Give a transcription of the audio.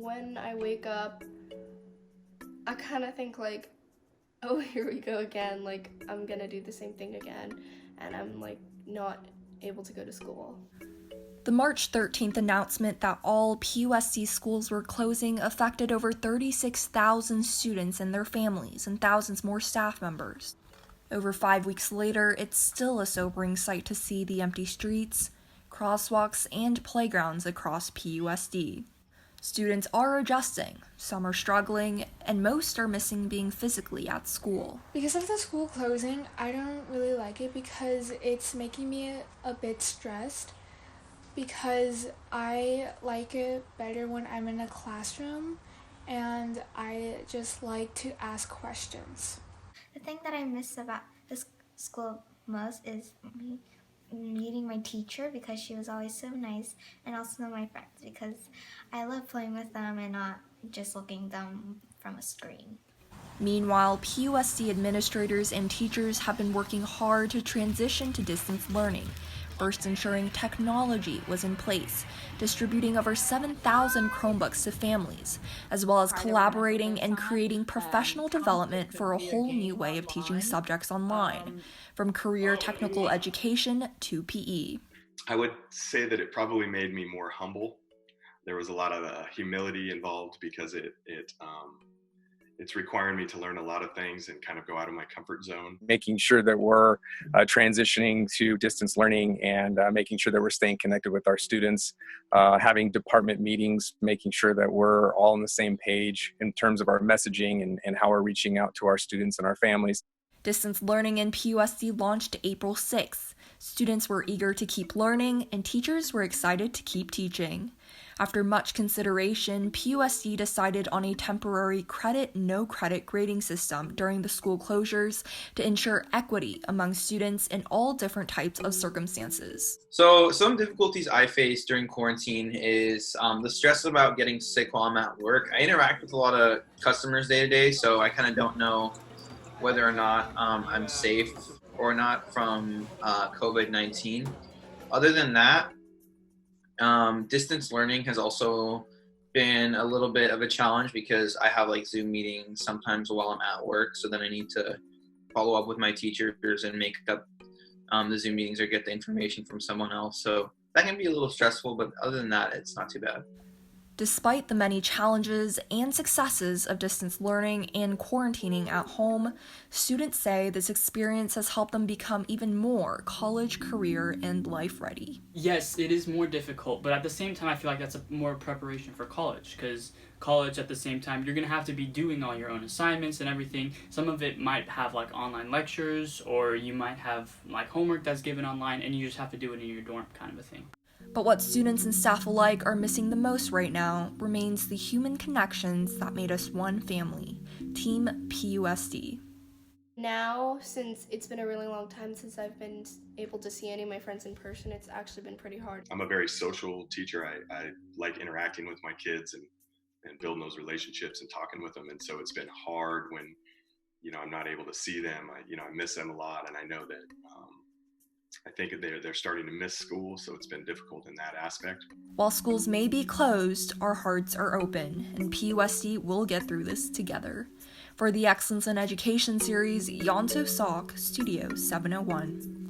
when I wake up, I kind of think like, oh, here we go again, like I'm gonna do the same thing again, and I'm like not able to go to school. The March 13th announcement that all PUSD schools were closing affected over 36,000 students and their families and thousands more staff members. Over 5 weeks later, it's still a sobering sight to see the empty streets, crosswalks, and playgrounds across PUSD. Students are adjusting, some are struggling, and most are missing being physically at school. Because of the school closing, I don't really like it because it's making me a bit stressed, because I like it better when I'm in a classroom and I just like to ask questions. The thing that I miss about this school most is me meeting my teacher, because she was always so nice, and also my friends, because I love playing with them and not just looking at them from a screen. Meanwhile, PUSD administrators and teachers have been working hard to transition to distance learning, first ensuring technology was in place, distributing over 7,000 Chromebooks to families, as well as collaborating and creating professional development for a whole new way of teaching subjects online, from career technical education to PE. I would say that it probably made me more humble. There was a lot of humility involved because it's requiring me to learn a lot of things and kind of go out of my comfort zone. Making sure that we're transitioning to distance learning and making sure that we're staying connected with our students, having department meetings, making sure that we're all on the same page in terms of our messaging and how we're reaching out to our students and our families. Distance learning in PUSD launched April 6th. Students were eager to keep learning, and teachers were excited to keep teaching. After much consideration, PUSD decided on a temporary credit-no-credit grading system during the school closures to ensure equity among students in all different types of circumstances. So some difficulties I face during quarantine is the stress about getting sick while I'm at work. I interact with a lot of customers day to day, so I kind of don't know whether or not I'm safe or not from COVID-19. Other than that, distance learning has also been a little bit of a challenge because I have like Zoom meetings sometimes while I'm at work, so then I need to follow up with my teachers and make up the Zoom meetings or get the information from someone else. So that can be a little stressful, but other than that, it's not too bad. Despite the many challenges and successes of distance learning and quarantining at home, students say this experience has helped them become even more college, career, and life ready. Yes, it is more difficult, but at the same time, I feel like that's more preparation for college, because college at the same time, you're going to have to be doing all your own assignments and everything. Some of it might have like online lectures, or you might have like homework that's given online, and you just have to do it in your dorm kind of a thing. But what students and staff alike are missing the most right now remains the human connections that made us one family, Team PUSD. Now, since it's been a really long time since I've been able to see any of my friends in person, it's actually been pretty hard. I'm a very social teacher. I like interacting with my kids and building those relationships and talking with them. And so it's been hard when, I'm not able to see them. I miss them a lot, and I know that I think they're starting to miss school, so it's been difficult in that aspect. While schools may be closed, our hearts are open, and PUSD will get through this together. For the Excellence in Education series, Yonto Salk, Studio 701.